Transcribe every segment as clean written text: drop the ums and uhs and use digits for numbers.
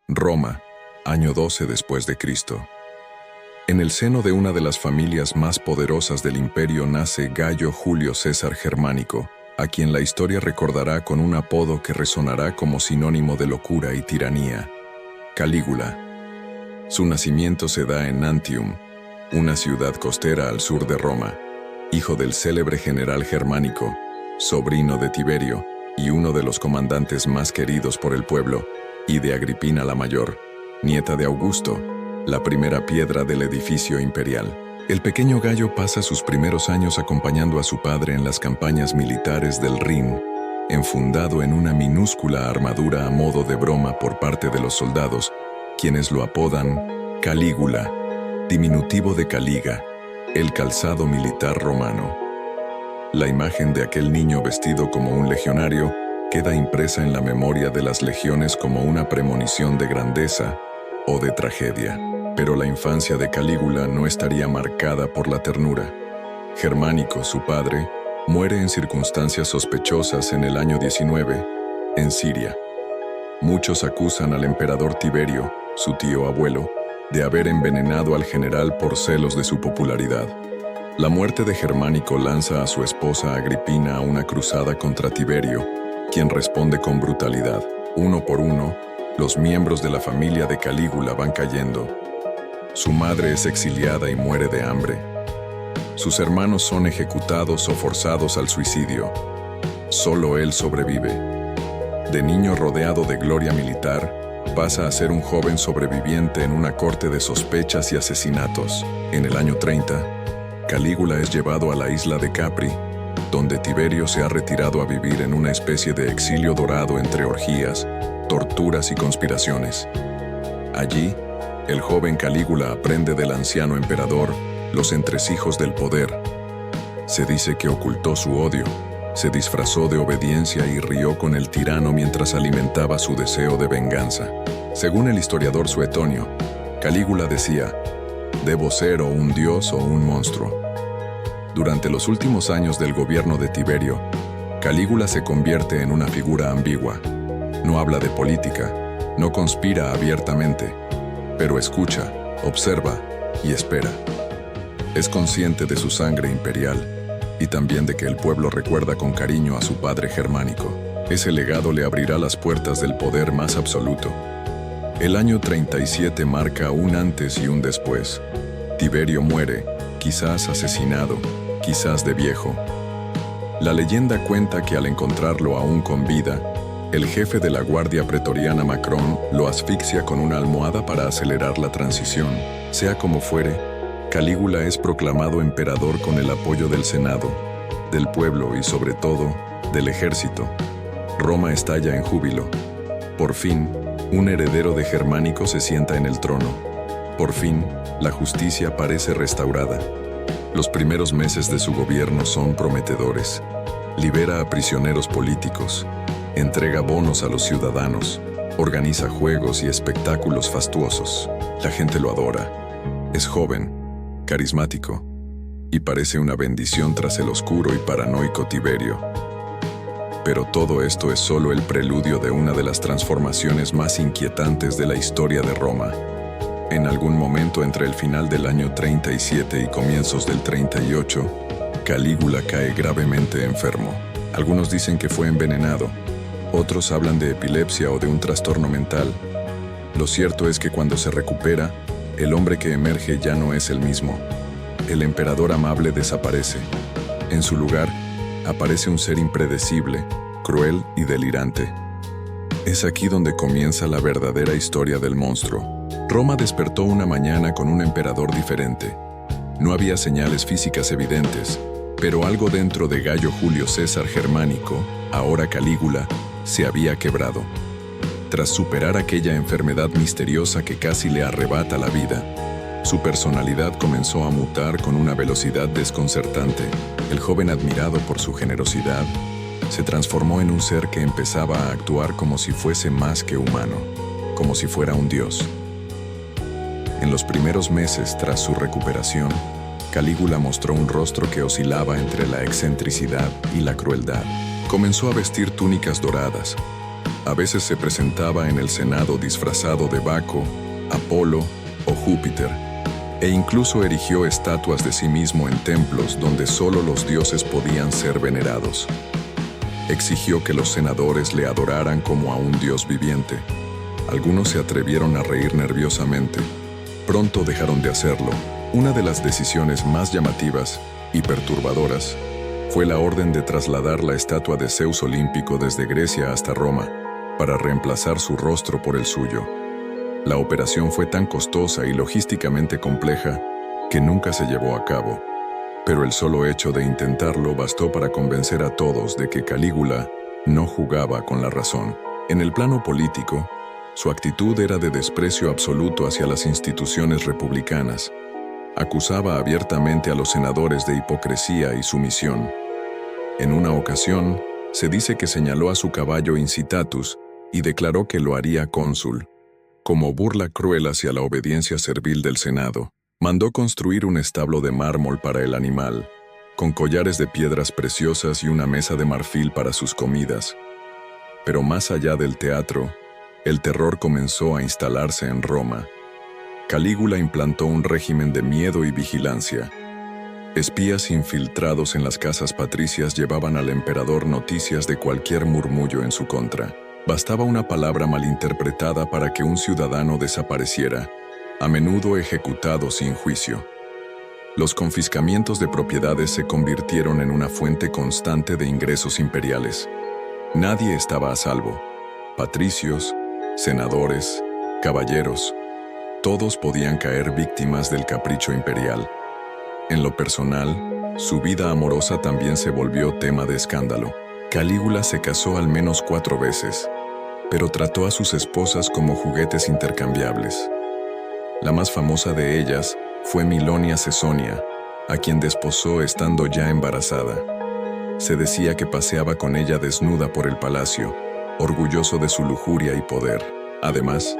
Roma, año 12 después de Cristo. En el seno de una de las familias más poderosas del imperio nace Gayo Julio César Germánico, a quien la historia recordará con un apodo que resonará como sinónimo de locura y tiranía: Calígula. Su nacimiento se da en Antium, una ciudad costera al sur de Roma, hijo del célebre general germánico, sobrino de Tiberio y uno de los comandantes más queridos por el pueblo, y de Agripina la Mayor, nieta de Augusto, la primera piedra del edificio imperial. El pequeño Gayo pasa sus primeros años acompañando a su padre en las campañas militares del Rin, enfundado en una minúscula armadura a modo de broma por parte de los soldados, quienes lo apodan Calígula, diminutivo de Caliga, el calzado militar romano. La imagen de aquel niño vestido como un legionario queda impresa en la memoria de las legiones como una premonición de grandeza o de tragedia. Pero la infancia de Calígula no estaría marcada por la ternura. Germánico, su padre, muere en circunstancias sospechosas en el año 19, en Siria. Muchos acusan al emperador Tiberio, su tío abuelo, de haber envenenado al general por celos de su popularidad. La muerte de Germánico lanza a su esposa Agripina a una cruzada contra Tiberio, quien responde con brutalidad. Uno por uno, los miembros de la familia de Calígula van cayendo. Su madre es exiliada y muere de hambre. Sus hermanos son ejecutados o forzados al suicidio. Solo él sobrevive. De niño rodeado de gloria militar, pasa a ser un joven sobreviviente en una corte de sospechas y asesinatos. En el año 30, Calígula es llevado a la isla de Capri, donde Tiberio se ha retirado a vivir en una especie de exilio dorado entre orgías, torturas y conspiraciones. Allí, el joven Calígula aprende del anciano emperador los entresijos del poder. Se dice que ocultó su odio, se disfrazó de obediencia y rió con el tirano mientras alimentaba su deseo de venganza. Según el historiador Suetonio, Calígula decía: «Debo ser o un dios o un monstruo». Durante los últimos años del gobierno de Tiberio, Calígula se convierte en una figura ambigua. No habla de política, no conspira abiertamente, pero escucha, observa y espera. Es consciente de su sangre imperial y también de que el pueblo recuerda con cariño a su padre Germánico. Ese legado le abrirá las puertas del poder más absoluto. El año 37 marca un antes y un después. Tiberio muere, quizás asesinado, quizás de viejo. La leyenda cuenta que al encontrarlo aún con vida, el jefe de la guardia pretoriana Macrón lo asfixia con una almohada para acelerar la transición. Sea como fuere, Calígula es proclamado emperador con el apoyo del Senado, del pueblo y sobre todo, del ejército. Roma estalla en júbilo. Por fin, un heredero de Germánico se sienta en el trono. Por fin, la justicia parece restaurada. Los primeros meses de su gobierno son prometedores. Libera a prisioneros políticos, entrega bonos a los ciudadanos, organiza juegos y espectáculos fastuosos. La gente lo adora. Es joven, carismático, y parece una bendición tras el oscuro y paranoico Tiberio. Pero todo esto es solo el preludio de una de las transformaciones más inquietantes de la historia de Roma. En algún momento entre el final del año 37 y comienzos del 38, Calígula cae gravemente enfermo. Algunos dicen que fue envenenado, otros hablan de epilepsia o de un trastorno mental. Lo cierto es que cuando se recupera, el hombre que emerge ya no es el mismo. El emperador amable desaparece. En su lugar, aparece un ser impredecible, cruel y delirante. Es aquí donde comienza la verdadera historia del monstruo. Roma despertó una mañana con un emperador diferente. No había señales físicas evidentes, pero algo dentro de Gayo Julio César Germánico, ahora Calígula, se había quebrado. Tras superar aquella enfermedad misteriosa que casi le arrebata la vida, su personalidad comenzó a mutar con una velocidad desconcertante. El joven, admirado por su generosidad, se transformó en un ser que empezaba a actuar como si fuese más que humano, como si fuera un dios. En los primeros meses tras su recuperación, Calígula mostró un rostro que oscilaba entre la excentricidad y la crueldad. Comenzó a vestir túnicas doradas, A veces se presentaba en el Senado disfrazado de Baco, Apolo o Júpiter, e incluso erigió estatuas de sí mismo en templos donde solo los dioses podían ser venerados. Exigió que los senadores le adoraran como a un dios viviente. Algunos se atrevieron a reír nerviosamente. Pronto dejaron de hacerlo. Una de las decisiones más llamativas y perturbadoras fue la orden de trasladar la estatua de Zeus olímpico desde Grecia hasta Roma, para reemplazar su rostro por el suyo. La operación fue tan costosa y logísticamente compleja que nunca se llevó a cabo, pero el solo hecho de intentarlo bastó para convencer a todos de que Calígula no jugaba con la razón. En el plano político, su actitud era de desprecio absoluto hacia las instituciones republicanas. Acusaba abiertamente a los senadores de hipocresía y sumisión. En una ocasión, se dice que señaló a su caballo Incitatus y declaró que lo haría cónsul. Como burla cruel hacia la obediencia servil del Senado, mandó construir un establo de mármol para el animal, con collares de piedras preciosas y una mesa de marfil para sus comidas. Pero más allá del teatro, el terror comenzó a instalarse en Roma. Calígula implantó un régimen de miedo y vigilancia. Espías infiltrados en las casas patricias llevaban al emperador noticias de cualquier murmullo en su contra. Bastaba una palabra malinterpretada para que un ciudadano desapareciera, a menudo ejecutado sin juicio. Los confiscamientos de propiedades se convirtieron en una fuente constante de ingresos imperiales. Nadie estaba a salvo. Patricios, senadores, caballeros, todos podían caer víctimas del capricho imperial. En lo personal, su vida amorosa también se volvió tema de escándalo. Calígula se casó al menos 4 veces, pero trató a sus esposas como juguetes intercambiables. La más famosa de ellas fue Milonia Cesonia, a quien desposó estando ya embarazada. Se decía que paseaba con ella desnuda por el palacio, orgulloso de su lujuria y poder. Además,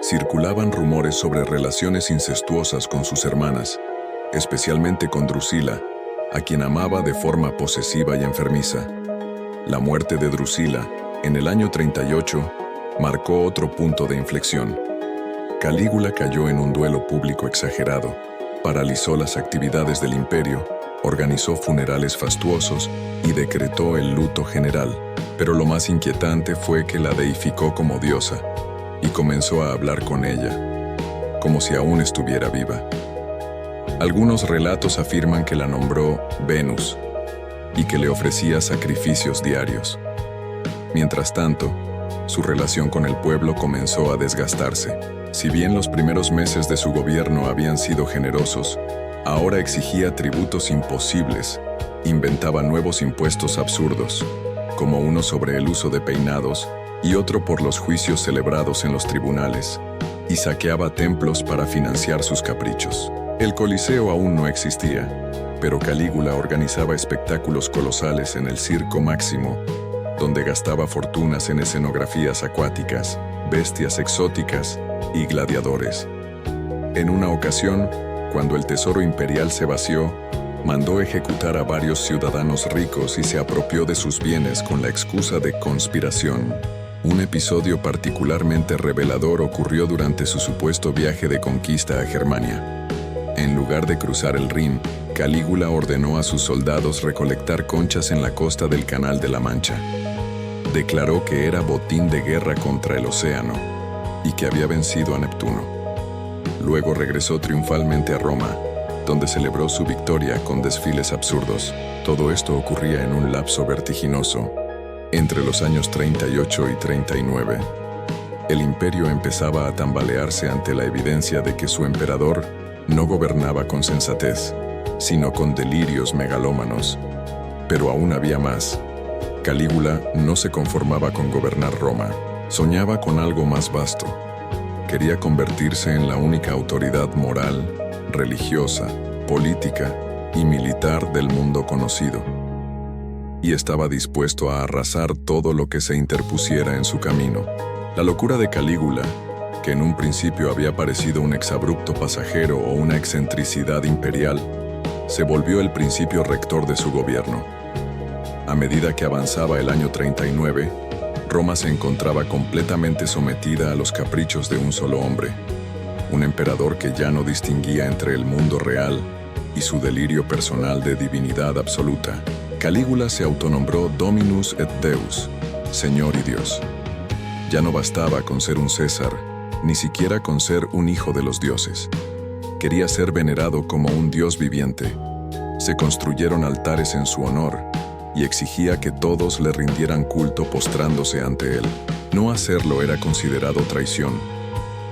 circulaban rumores sobre relaciones incestuosas con sus hermanas, especialmente con Drusila, a quien amaba de forma posesiva y enfermiza. La muerte de Drusila, en el año 38, marcó otro punto de inflexión. Calígula cayó en un duelo público exagerado, paralizó las actividades del imperio, organizó funerales fastuosos y decretó el luto general. Pero lo más inquietante fue que la deificó como diosa y comenzó a hablar con ella, como si aún estuviera viva. Algunos relatos afirman que la nombró Venus y que le ofrecía sacrificios diarios. Mientras tanto, su relación con el pueblo comenzó a desgastarse. Si bien los primeros meses de su gobierno habían sido generosos, ahora exigía tributos imposibles, inventaba nuevos impuestos absurdos, como uno sobre el uso de peinados y otro por los juicios celebrados en los tribunales, y saqueaba templos para financiar sus caprichos. El Coliseo aún no existía, pero Calígula organizaba espectáculos colosales en el Circo Máximo, donde gastaba fortunas en escenografías acuáticas, bestias exóticas y gladiadores. En una ocasión, cuando el tesoro imperial se vació, mandó ejecutar a varios ciudadanos ricos y se apropió de sus bienes con la excusa de conspiración. Un episodio particularmente revelador ocurrió durante su supuesto viaje de conquista a Germania. En lugar de cruzar el Rin, Calígula ordenó a sus soldados recolectar conchas en la costa del Canal de la Mancha. Declaró que era botín de guerra contra el océano y que había vencido a Neptuno. Luego regresó triunfalmente a Roma, donde celebró su victoria con desfiles absurdos. Todo esto ocurría en un lapso vertiginoso, entre los años 38 y 39. El imperio empezaba a tambalearse ante la evidencia de que su emperador no gobernaba con sensatez, sino con delirios megalómanos. Pero aún había más. Calígula no se conformaba con gobernar Roma, soñaba con algo más vasto. Quería convertirse en la única autoridad moral, religiosa, política y militar del mundo conocido. Y estaba dispuesto a arrasar todo lo que se interpusiera en su camino. La locura de Calígula, que en un principio había parecido un exabrupto pasajero o una excentricidad imperial, se volvió el principio rector de su gobierno. A medida que avanzaba el año 39, Roma se encontraba completamente sometida a los caprichos de un solo hombre, un emperador que ya no distinguía entre el mundo real y su delirio personal de divinidad absoluta. Calígula se autonombró Dominus et Deus, Señor y Dios. Ya no bastaba con ser un César, ni siquiera con ser un hijo de los dioses. Quería ser venerado como un dios viviente. Se construyeron altares en su honor y exigía que todos le rindieran culto postrándose ante él. No hacerlo era considerado traición.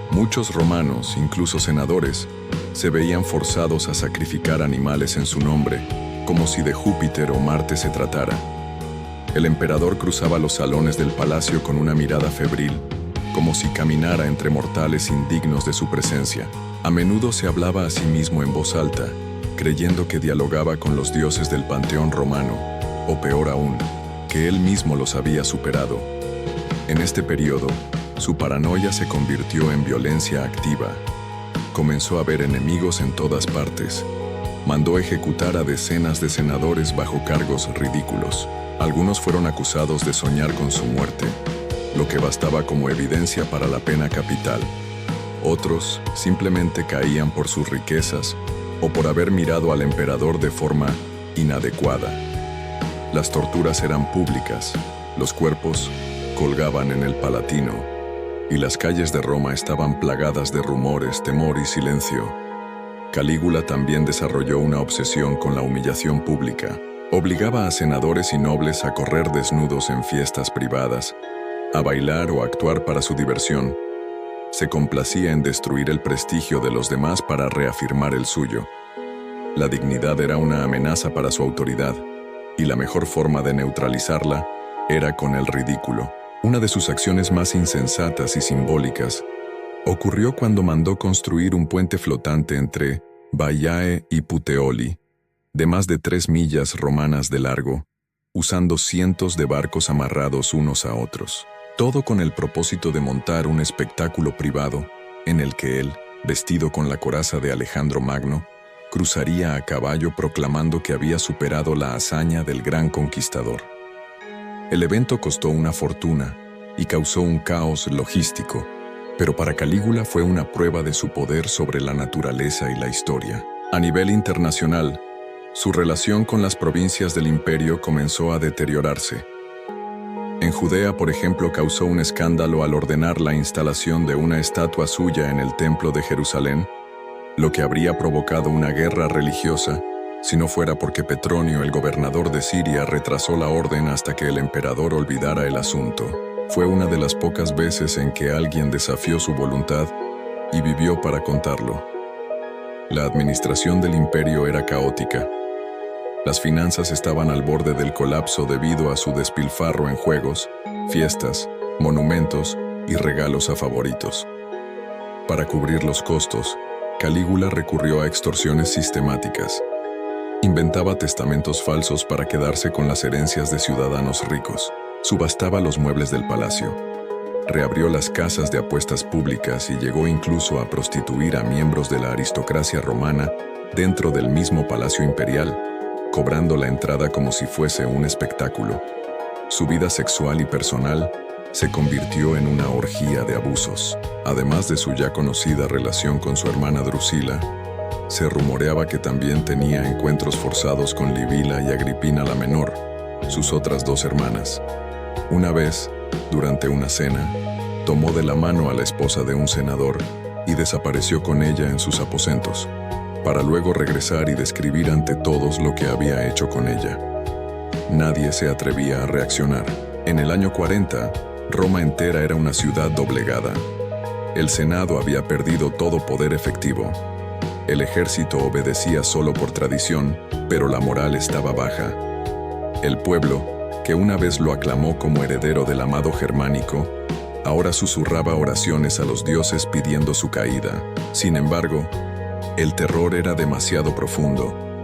Muchos romanos, incluso senadores, se veían forzados a sacrificar animales en su nombre, como si de Júpiter o Marte se tratara. El emperador cruzaba los salones del palacio con una mirada febril, como si caminara entre mortales indignos de su presencia. A menudo se hablaba a sí mismo en voz alta, creyendo que dialogaba con los dioses del panteón romano, o peor aún, que él mismo los había superado. En este periodo, su paranoia se convirtió en violencia activa. Comenzó a ver enemigos en todas partes. Mandó ejecutar a decenas de senadores bajo cargos ridículos. Algunos fueron acusados de soñar con su muerte, lo que bastaba como evidencia para la pena capital. Otros simplemente caían por sus riquezas o por haber mirado al emperador de forma inadecuada. Las torturas eran públicas, los cuerpos colgaban en el Palatino, y las calles de Roma estaban plagadas de rumores, temor y silencio. Calígula también desarrolló una obsesión con la humillación pública. Obligaba a senadores y nobles a correr desnudos en fiestas privadas, a bailar o actuar para su diversión. Se complacía en destruir el prestigio de los demás para reafirmar el suyo. La dignidad era una amenaza para su autoridad, y la mejor forma de neutralizarla era con el ridículo. Una de sus acciones más insensatas y simbólicas ocurrió cuando mandó construir un puente flotante entre Baiae y Puteoli, de más de 3 millas romanas de largo, usando cientos de barcos amarrados unos a otros. Todo con el propósito de montar un espectáculo privado en el que él, vestido con la coraza de Alejandro Magno, cruzaría a caballo proclamando que había superado la hazaña del gran conquistador. El evento costó una fortuna y causó un caos logístico, pero para Calígula fue una prueba de su poder sobre la naturaleza y la historia. A nivel internacional, su relación con las provincias del imperio comenzó a deteriorarse. En Judea, por ejemplo, causó un escándalo al ordenar la instalación de una estatua suya en el Templo de Jerusalén, lo que habría provocado una guerra religiosa, si no fuera porque Petronio, el gobernador de Siria, retrasó la orden hasta que el emperador olvidara el asunto. Fue una de las pocas veces en que alguien desafió su voluntad y vivió para contarlo. La administración del imperio era caótica. Las finanzas estaban al borde del colapso debido a su despilfarro en juegos, fiestas, monumentos y regalos a favoritos. Para cubrir los costos, Calígula recurrió a extorsiones sistemáticas. Inventaba testamentos falsos para quedarse con las herencias de ciudadanos ricos. Subastaba los muebles del palacio. Reabrió las casas de apuestas públicas y llegó incluso a prostituir a miembros de la aristocracia romana dentro del mismo palacio imperial, cobrando la entrada como si fuese un espectáculo. Su vida sexual y personal se convirtió en una orgía de abusos. Además de su ya conocida relación con su hermana Drusila, se rumoreaba que también tenía encuentros forzados con Livila y Agripina la menor, sus otras 2 hermanas. Una vez, durante una cena, tomó de la mano a la esposa de un senador y desapareció con ella en sus aposentos, para luego regresar y describir ante todos lo que había hecho con ella. Nadie se atrevía a reaccionar. En el año 40, Roma entera era una ciudad doblegada. El Senado había perdido todo poder efectivo. El ejército obedecía solo por tradición, pero la moral estaba baja. El pueblo, que una vez lo aclamó como heredero del amado germánico, ahora susurraba oraciones a los dioses pidiendo su caída. Sin embargo, el terror era demasiado profundo.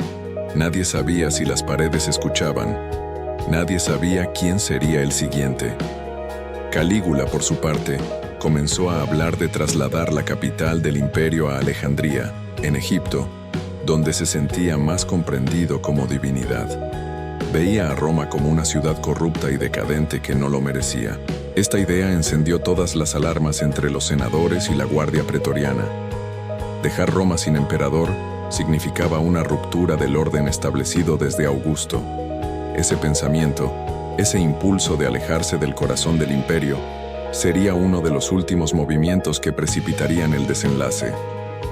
Nadie sabía si las paredes escuchaban. Nadie sabía quién sería el siguiente. Calígula, por su parte, comenzó a hablar de trasladar la capital del imperio a Alejandría, en Egipto, donde se sentía más comprendido como divinidad. Veía a Roma como una ciudad corrupta y decadente que no lo merecía. Esta idea encendió todas las alarmas entre los senadores y la guardia pretoriana. Dejar Roma sin emperador significaba una ruptura del orden establecido desde Augusto. Ese pensamiento, ese impulso de alejarse del corazón del imperio, sería uno de los últimos movimientos que precipitarían el desenlace.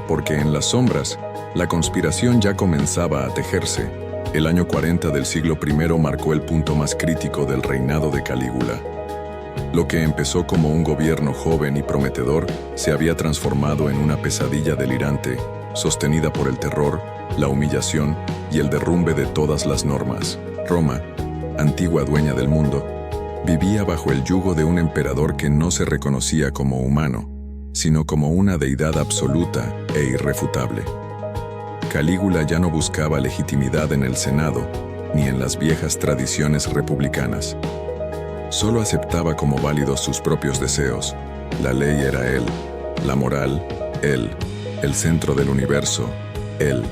Porque en las sombras, la conspiración ya comenzaba a tejerse. El año 40 del siglo I marcó el punto más crítico del reinado de Calígula. Lo que empezó como un gobierno joven y prometedor se había transformado en una pesadilla delirante, sostenida por el terror, la humillación y el derrumbe de todas las normas. Roma, antigua dueña del mundo, vivía bajo el yugo de un emperador que no se reconocía como humano, sino como una deidad absoluta e irrefutable. Calígula ya no buscaba legitimidad en el Senado, ni en las viejas tradiciones republicanas. Solo aceptaba como válidos sus propios deseos. La ley era él, la moral, él, el centro del universo, él.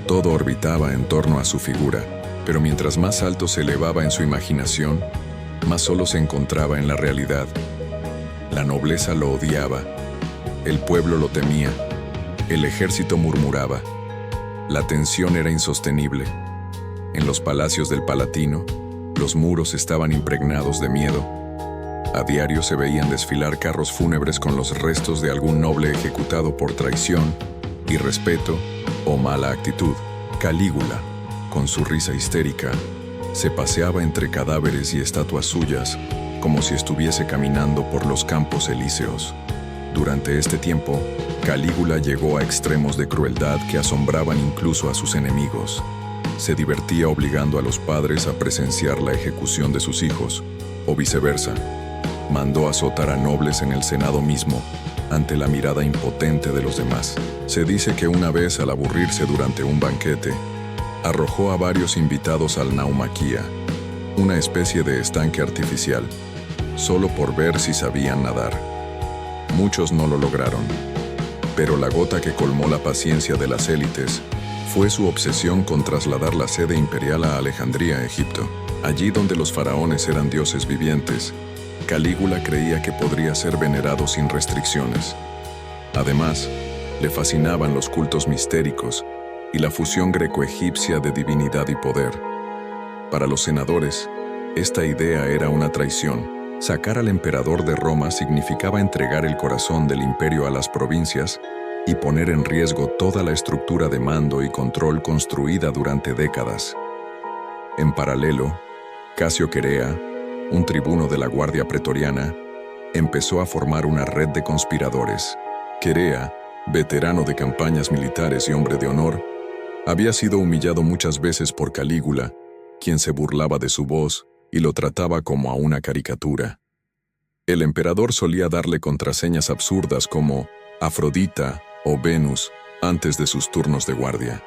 Todo orbitaba en torno a su figura, pero mientras más alto se elevaba en su imaginación, más solo se encontraba en la realidad. La nobleza lo odiaba, el pueblo lo temía, el ejército murmuraba. La tensión era insostenible. En los palacios del Palatino, los muros estaban impregnados de miedo. A diario se veían desfilar carros fúnebres con los restos de algún noble ejecutado por traición, irrespeto o mala actitud. Calígula, con su risa histérica, se paseaba entre cadáveres y estatuas suyas, como si estuviese caminando por los campos elíseos. Durante este tiempo, Calígula llegó a extremos de crueldad que asombraban incluso a sus enemigos. Se divertía obligando a los padres a presenciar la ejecución de sus hijos, o viceversa. Mandó azotar a nobles en el Senado mismo, ante la mirada impotente de los demás. Se dice que una vez, al aburrirse durante un banquete, arrojó a varios invitados al Naumaquia, una especie de estanque artificial, solo por ver si sabían nadar. Muchos no lo lograron, pero la gota que colmó la paciencia de las élites fue su obsesión con trasladar la sede imperial a Alejandría, Egipto. Allí donde los faraones eran dioses vivientes, Calígula creía que podría ser venerado sin restricciones. Además, le fascinaban los cultos mistéricos y la fusión greco-egipcia de divinidad y poder. Para los senadores, esta idea era una traición. Sacar al emperador de Roma significaba entregar el corazón del imperio a las provincias y poner en riesgo toda la estructura de mando y control construida durante décadas. En paralelo, Casio Querea, un tribuno de la guardia pretoriana, empezó a formar una red de conspiradores. Querea, veterano de campañas militares y hombre de honor, había sido humillado muchas veces por Calígula, quien se burlaba de su voz y lo trataba como a una caricatura. El emperador solía darle contraseñas absurdas como Afrodita o Venus antes de sus turnos de guardia.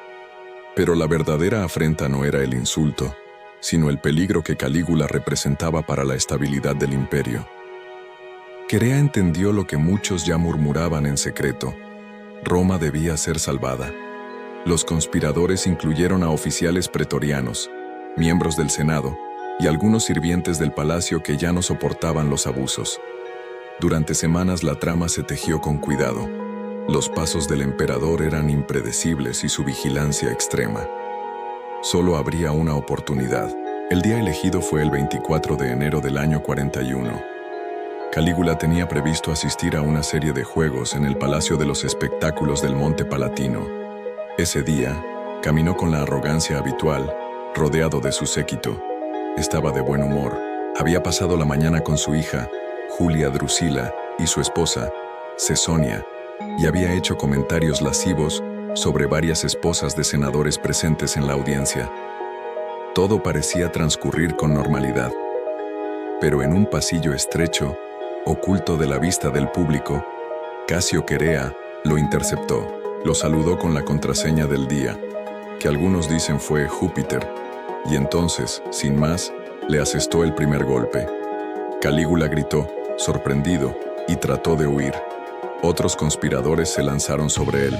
Pero la verdadera afrenta no era el insulto, sino el peligro que Calígula representaba para la estabilidad del imperio. Querea entendió lo que muchos ya murmuraban en secreto: Roma debía ser salvada. Los conspiradores incluyeron a oficiales pretorianos, miembros del Senado y algunos sirvientes del palacio que ya no soportaban los abusos. Durante semanas la trama se tejió con cuidado. Los pasos del emperador eran impredecibles y su vigilancia extrema. Solo habría una oportunidad. El día elegido fue el 24 de enero del año 41. Calígula tenía previsto asistir a una serie de juegos en el Palacio de los Espectáculos del Monte Palatino. Ese día, caminó con la arrogancia habitual, rodeado de su séquito. Estaba de buen humor. Había pasado la mañana con su hija, Julia Drusila, y su esposa, Cesonia, y había hecho comentarios lascivos sobre varias esposas de senadores presentes en la audiencia. Todo parecía transcurrir con normalidad. Pero en un pasillo estrecho, oculto de la vista del público, Casio Querea lo interceptó. Lo saludó con la contraseña del día, que algunos dicen fue Júpiter, y entonces, sin más, le asestó el primer golpe. Calígula gritó, sorprendido, y trató de huir. Otros conspiradores se lanzaron sobre él.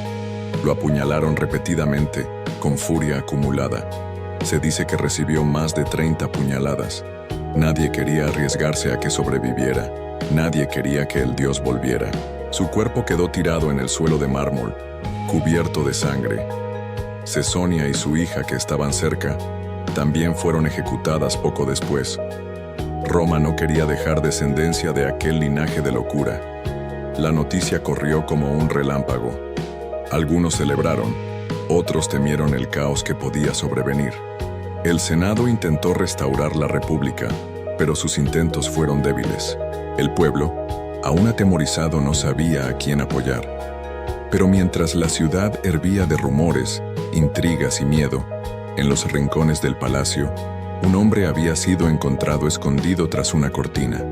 Lo apuñalaron repetidamente, con furia acumulada. Se dice que recibió más de 30 puñaladas. Nadie quería arriesgarse a que sobreviviera. Nadie quería que el dios volviera. Su cuerpo quedó tirado en el suelo de mármol, cubierto de sangre. Cesonia y su hija, que estaban cerca, también fueron ejecutadas poco después. Roma no quería dejar descendencia de aquel linaje de locura. La noticia corrió como un relámpago. Algunos celebraron, otros temieron el caos que podía sobrevenir. El Senado intentó restaurar la República, pero sus intentos fueron débiles. El pueblo, aún atemorizado, no sabía a quién apoyar. Pero mientras la ciudad hervía de rumores, intrigas y miedo, en los rincones del palacio, un hombre había sido encontrado escondido tras una cortina.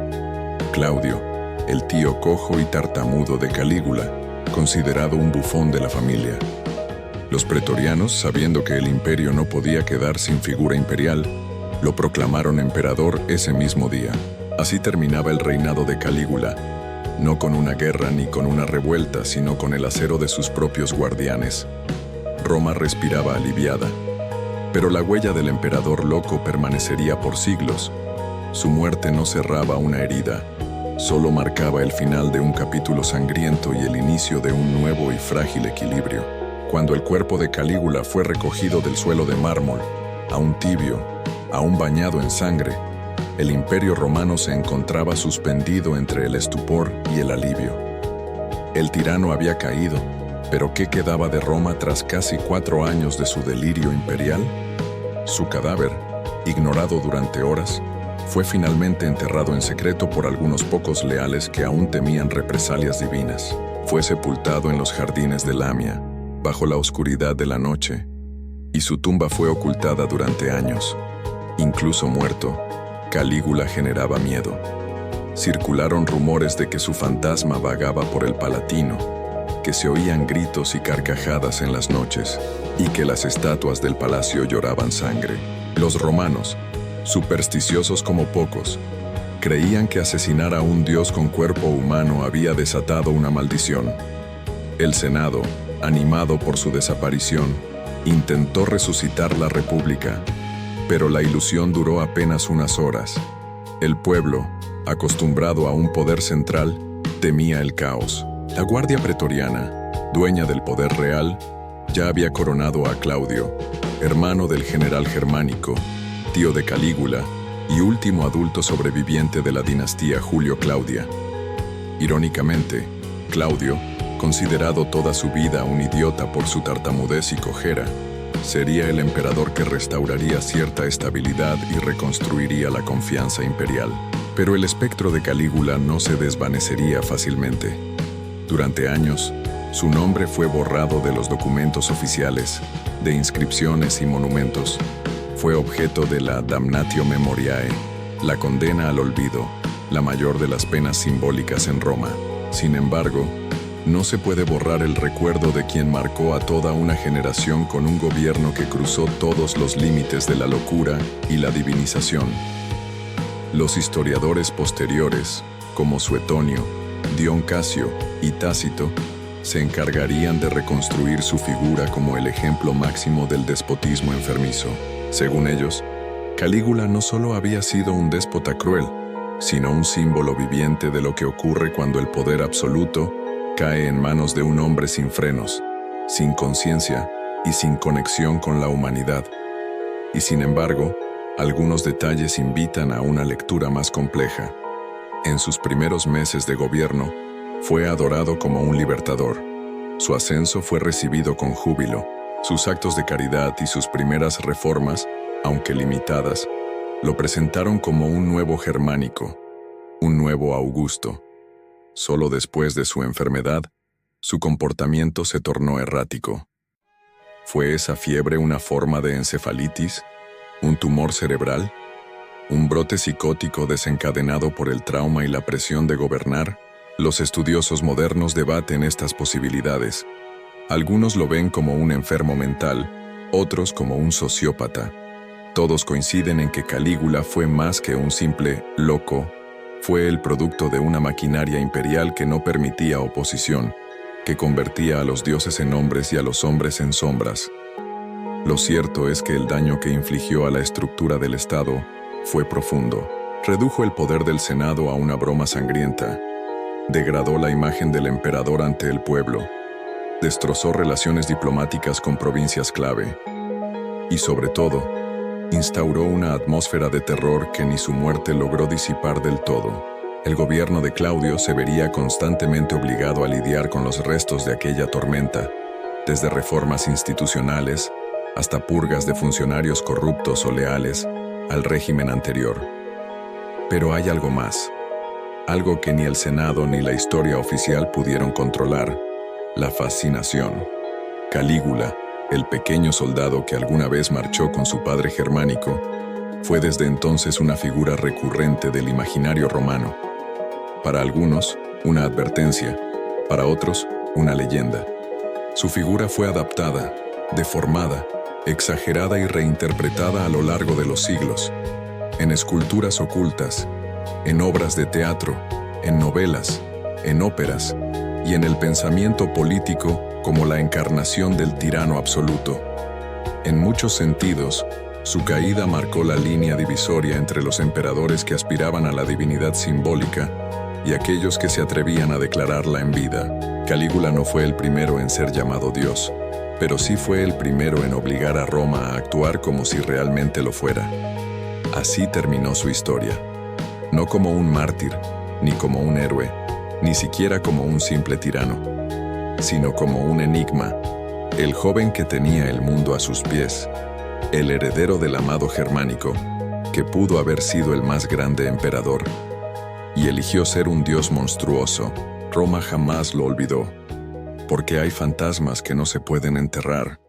Claudio, el tío cojo y tartamudo de Calígula, considerado un bufón de la familia. Los pretorianos, sabiendo que el imperio no podía quedar sin figura imperial, lo proclamaron emperador ese mismo día. Así terminaba el reinado de Calígula, no con una guerra ni con una revuelta, sino con el acero de sus propios guardianes. Roma respiraba aliviada, pero la huella del emperador loco permanecería por siglos. Su muerte no cerraba una herida, solo marcaba el final de un capítulo sangriento y el inicio de un nuevo y frágil equilibrio. Cuando el cuerpo de Calígula fue recogido del suelo de mármol, aún tibio, aún bañado en sangre, el imperio romano se encontraba suspendido entre el estupor y el alivio. El tirano había caído, pero ¿qué quedaba de Roma tras casi 4 años de su delirio imperial? Su cadáver, ignorado durante horas, fue finalmente enterrado en secreto por algunos pocos leales que aún temían represalias divinas. Fue sepultado en los jardines de Lamia, bajo la oscuridad de la noche, y su tumba fue ocultada durante años. Incluso muerto, Calígula generaba miedo. Circularon rumores de que su fantasma vagaba por el Palatino, que se oían gritos y carcajadas en las noches, y que las estatuas del palacio lloraban sangre. Los romanos, supersticiosos como pocos, creían que asesinar a un dios con cuerpo humano había desatado una maldición. El Senado, animado por su desaparición, intentó resucitar la República, pero la ilusión duró apenas unas horas. El pueblo, acostumbrado a un poder central, temía el caos. La Guardia Pretoriana, dueña del poder real, ya había coronado a Claudio, hermano del general Germánico, tío de Calígula y último adulto sobreviviente de la dinastía Julio-Claudia. Irónicamente, Claudio, considerado toda su vida un idiota por su tartamudez y cojera, sería el emperador que restauraría cierta estabilidad y reconstruiría la confianza imperial. Pero el espectro de Calígula no se desvanecería fácilmente. Durante años, su nombre fue borrado de los documentos oficiales, de inscripciones y monumentos. Fue objeto de la damnatio memoriae, la condena al olvido, la mayor de las penas simbólicas en Roma. Sin embargo, no se puede borrar el recuerdo de quien marcó a toda una generación con un gobierno que cruzó todos los límites de la locura y la divinización. Los historiadores posteriores, como Suetonio, Dion Casio y Tácito, se encargarían de reconstruir su figura como el ejemplo máximo del despotismo enfermizo. Según ellos, Calígula no solo había sido un déspota cruel, sino un símbolo viviente de lo que ocurre cuando el poder absoluto cae en manos de un hombre sin frenos, sin conciencia y sin conexión con la humanidad. Y sin embargo, algunos detalles invitan a una lectura más compleja. En sus primeros meses de gobierno, fue adorado como un libertador. Su ascenso fue recibido con júbilo. Sus actos de caridad y sus primeras reformas, aunque limitadas, lo presentaron como un nuevo Germánico, un nuevo Augusto. Solo después de su enfermedad, su comportamiento se tornó errático. ¿Fue esa fiebre una forma de encefalitis? ¿Un tumor cerebral? ¿Un brote psicótico desencadenado por el trauma y la presión de gobernar? Los estudiosos modernos debaten estas posibilidades. Algunos lo ven como un enfermo mental, otros como un sociópata. Todos coinciden en que Calígula fue más que un simple loco. Fue el producto de una maquinaria imperial que no permitía oposición, que convertía a los dioses en hombres y a los hombres en sombras. Lo cierto es que el daño que infligió a la estructura del Estado fue profundo. Redujo el poder del Senado a una broma sangrienta, degradó la imagen del emperador ante el pueblo, destrozó relaciones diplomáticas con provincias clave y, sobre todo, instauró una atmósfera de terror que ni su muerte logró disipar del todo. El gobierno de Claudio se vería constantemente obligado a lidiar con los restos de aquella tormenta, desde reformas institucionales hasta purgas de funcionarios corruptos o leales al régimen anterior. Pero hay algo más, algo que ni el Senado ni la historia oficial pudieron controlar: la fascinación. Calígula, el pequeño soldado que alguna vez marchó con su padre Germánico, fue desde entonces una figura recurrente del imaginario romano. Para algunos, una advertencia, para otros, una leyenda. Su figura fue adaptada, deformada, exagerada y reinterpretada a lo largo de los siglos, en esculturas ocultas, en obras de teatro, en novelas, en óperas y en el pensamiento político como la encarnación del tirano absoluto. En muchos sentidos, su caída marcó la línea divisoria entre los emperadores que aspiraban a la divinidad simbólica y aquellos que se atrevían a declararla en vida. Calígula no fue el primero en ser llamado Dios, pero sí fue el primero en obligar a Roma a actuar como si realmente lo fuera. Así terminó su historia. No como un mártir, ni como un héroe, ni siquiera como un simple tirano, sino como un enigma, el joven que tenía el mundo a sus pies, el heredero del amado Germánico, que pudo haber sido el más grande emperador, y eligió ser un dios monstruoso. Roma jamás lo olvidó, porque hay fantasmas que no se pueden enterrar,